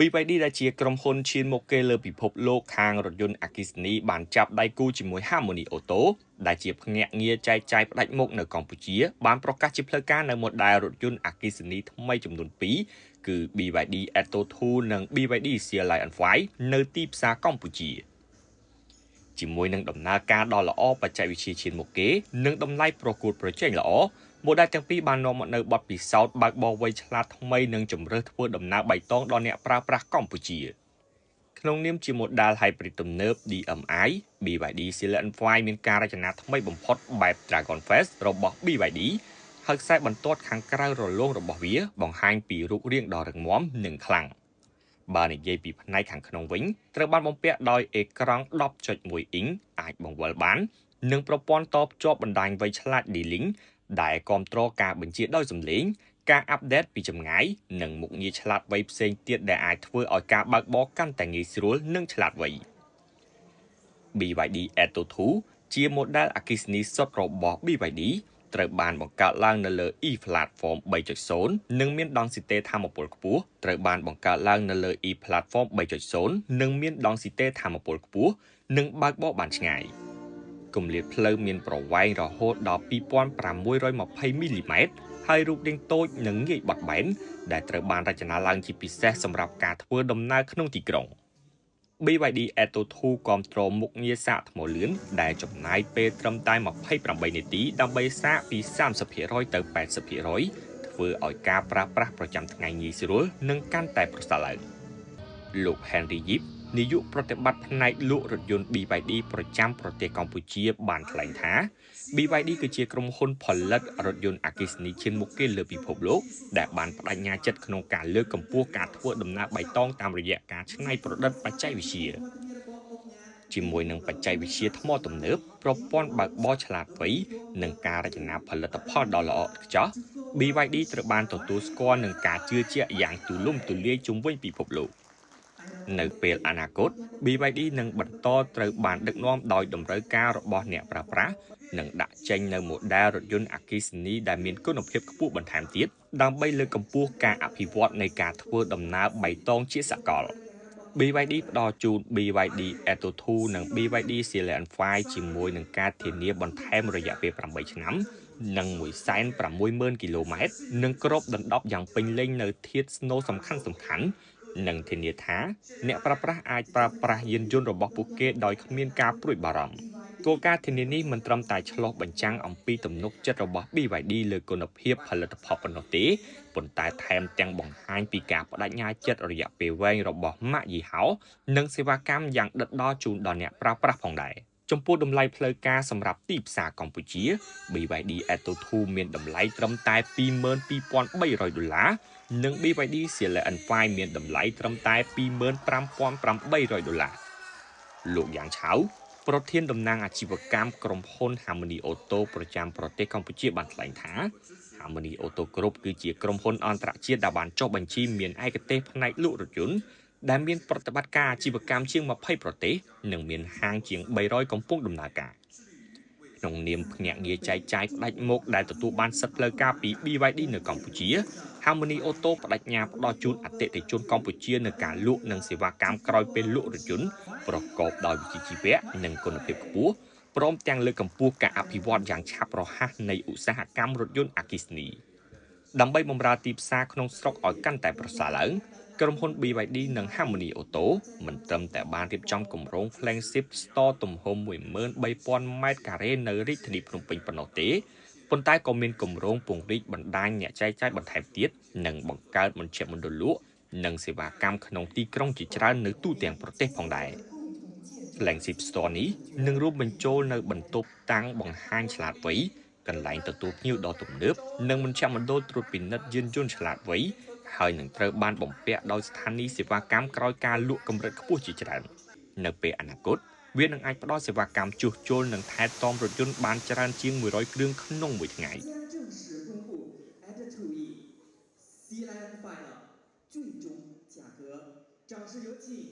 BYD ដែលជាក្រុមហ៊ុនឈានមុខគេលើពិភពលោកខាងរថយន្តអគ្គិសនីបានចាប់ដៃគូជាមួយ Harmony Auto ដែលជាភ្នាក់ងារចែកចាយផ្ដាច់មុខនៅកម្ពុជាបានប្រកាសជាផ្លូវការនៅ model រថយន្តអគ្គិសនីថ្មីចំនួន2គឺ BYD Atto 2 និង BYD Sea Lion 5នៅទីផ្សារកម្ពុជាជាមួយនឹងដំណើរការដ៏ល្អបច្ចេកវិទ្យាឈានមុខគេនិងតម្លៃប្រកួតប្រជែងល្អmodel ទាំងពីរបាននាំមកនៅបទពិសោធន៍បើកបរវៃឆ្លាតថ្មីនិងជំរើសធ្វើដំណើរបៃតងដល់អ្នកប្រើប្រាស់កម្ពុជាក្នុងនាមជា model hybrid ទំនើប DMI BYD Sea Lion 5មានការរចនាថ្មីបំផុតបែប Dragon Face របស់ BYD ហើយខ្សែបន្ទាត់ខាងក្រៅរលោងរបស់វាបង្ហាញពីរូបរាងដ៏រឹងមាំនិងខ្លាំងបើនិយាយពីផ្នែកខាងក្នុងវិញត្រូវបានបំពាក់ដោយអេក្រង់ 10.1 អ៊ីងអាចបង្វិលបាននិងប្រព័ន្ធតភ្ជាប់បណ្ដាញវៃឆ្លាត D-Link ដែលគ្រប់គ្រងការបញ្ជាដោយសំឡេងការអាប់ដេតពីចម្ងាយនិងមុខងារឆ្លាតវៃផ្សេងទៀតដែលអាចធ្វើឲ្យការបើកបរកាន់តែងាយស្រួលនិងឆ្លាតវៃ BYD Atto 2 ជា model អគ្គិសនីសុទ្ធរបស់ BYD ត្រូវបានបង្កើតឡើងនៅលើ E-Platform 3.0 និងមានដង់ស៊ីតេថាមពលខ្ពស់ត្រូវបានបង្កើតឡើងនៅលើ E-Platform 3.0 និងមានដង់ស៊ីតេថាមពលខ្ពស់និងបើកបរបានឆ្ងាយគម្លាតផ្លូវមានប្រវែងរហូតដល់2620មីលីម៉ែត្រហើយរូបរាងតូចនិងងាយបត់បែនដែលត្រូវបានរចនាឡើងជាពិសេសសម្រាប់ការធ្វើដំណើរក្នុងទីក្រុង BYD Atto 2គ្រប់គ្រងមុខងារសាកថ្មលឿនដែលចំណាយពេលត្រឹមតែ28នាទីដើម្បីសាកពី 30% ទៅ 80% ធ្វើឲ្យការប្រើប្រាស់ប្រចាំថ្ងៃងាយស្រួលនិងកាន់តែប្រសើរឡើងលោក Henry Yip នាយកប្រតិបត្តិផ្នែកលក់រថយន្ត BYD ប្រចាំប្រទេសកម្ពុជាបានថ្លែងថា BYD គឺជាក្រុមហ៊ុនផលិតរថយន្តអគ្គិសនីឈានមុខគេលើពិភពលោកដែលបានបដិញ្ញាចិត្តក្នុងការលើកកម្ពស់ការធ្វើដំណើរបៃតងតាមរយៈការច្នៃប្រឌិតបច្ចេកវិទ្យាជាមួយនឹងបច្ចេកវិទ្យាថ្មទំនើបប្រព័ន្ធបើកបរឆ្លាតវៃនិងការរចនាផលិតផលដ៏ល្អឥតខ្ចោះ BYD ត្រូវបានទទួលស្គាល់នឹងការជឿជាក់យ៉ាងទូលំទូលាយជុំវិញពិភពលោកនៅពេលអនាគត BYD នឹងបន្តត្រូវបានដឹកនាំដោយតម្រូវការរបស់អ្នកប្រើប្រាស់និងដាក់ចេញនៅ model រថយន្តអគ្គិសនីដែលមានគុណភាពខ្ពស់បន្ថែមទៀតដើម្បីលើកកម្ពស់ការអភិវឌ្ឍនៃការធ្វើដំណើរបៃតងជាសកល BYD ផ្ដល់ជូន BYD Atto 2 និង BYD Sea Lion 5ជាមួយនឹងការធានាបន្ថែមរយៈពេល8ឆ្នាំនិង 160,000 គីឡូម៉ែត្រនិងគ្របដណ្ដប់យ៉ាងពេញលេញនៅធាតុស្នូលសំខាន់ៗនិងធានាថាអ្នកប្រើប្រាស់អាចប្រើប្រាស់យានយន្តរបស់ពួកគេដោយគ្មានការព្រួយបារម្ភគោលការណ៍ធានានេះមិនត្រឹមតែឆ្លុះបញ្ចាំងអំពីទំនុកចិត្តរបស់ BYD លើគុណភាពផលិតផលប៉ុណ្ណោះទេប៉ុន្តែថែមទាំងបង្ហាញពីការបដិញ្ញាចិត្តរយៈពេលវែងរបស់ម៉ាកយីហោនិងសេវាកម្មយ៉ាងដិតដល់ជូនដល់អ្នកប្រើប្រាស់ផងដែរចំពោះតម្លៃផ្លូវការសម្រាប់ទីផ្សារកម្ពុជា BYD Atto 2 មានតម្លៃត្រឹមតែ$22,300 និង BYD Sea Lion 5មានតម្លៃត្រឹមតែ$25,800លោកយ៉ាងឆៅប្រធានតំណាងអាជីវកម្មក្រុមហ៊ុន Harmony Auto ប្រចាំប្រទេសកម្ពុជាបានថ្លែងថា Harmony Auto Group គឺជាក្រុមហ៊ុនអន្តរជាតិដែលបានចុះបញ្ជីមានឯកទេសផ្នែកលក់រថយន្តដែលមានប្រតិបត្តិការអាជីវកម្មជាង20ប្រទេសនិងមានហាងជាង300កំពុងដំណើរការក្នុងនាមភ្នាក់ងារចែកចាយផ្ដាច់មុខដែលទទួលបានសិទ្ធិផ្លូវការពី BYD នៅកម្ពុជា Harmony Auto បដិញ្ញាផ្ដល់ជូនអតិថិជនកម្ពុជានូវការលក់និងសេវាកម្មក្រោយពេលលក់រថយន្តប្រកបដោយវិជ្ជាជីវៈនិងគុណភាពខ្ពស់ព្រមទាំងលើកកម្ពស់ការអភិវឌ្ឍយ៉ាងឆាប់រហ័សនៃឧស្សាហកម្មរថយន្តអគ្គិសនីដើម្បីបម្រើទីផ្សារក្នុងស្រុកឲ្យកាន់តែប្រសើរឡើងក្រុមហ៊ុន BYD និង Harmony Auto មិនត្រឹមតែបានរៀបចំគម្រោង flagship store ទំហំ 13,000 ម៉ែត្រការ៉េនៅរាជធានីភ្នំពេញប៉ុណ្ណោះទេប៉ុន្តែក៏មានគម្រោងពង្រីកបណ្ដាញអ្នកចែកចាយបន្ថែមទៀតនិងបង្កើតមជ្ឈមណ្ឌលលក់និងសេវាកម្មក្នុងទីក្រុងជាច្រើននៅទូទាំងប្រទេសផងដែរ flagship store នេះនឹងរួមបញ្ចូលនៅបន្ទប់តាំងបង្ហាញឆ្លាតវៃកន្លែងទទួលភ្ញៀវដ៏ទំនើបនិងមជ្ឈមណ្ឌលត្រួតពិនិត្យយានយន្តឆ្លាតវៃហើយនឹងត្រូវបានបំពាក់ដោយស្ថានីយសេវាកម្មក្រោយការលក់កម្រិតខ្ពស់ជាច្រើននៅពេលអនាគតវានឹងអាចផ្ដល់សេវាកម្មជួសជុលនិងថែទាំរថយន្តបានច្រើនជាង100គ្រឿងក្នុងមួយថ្ងៃ។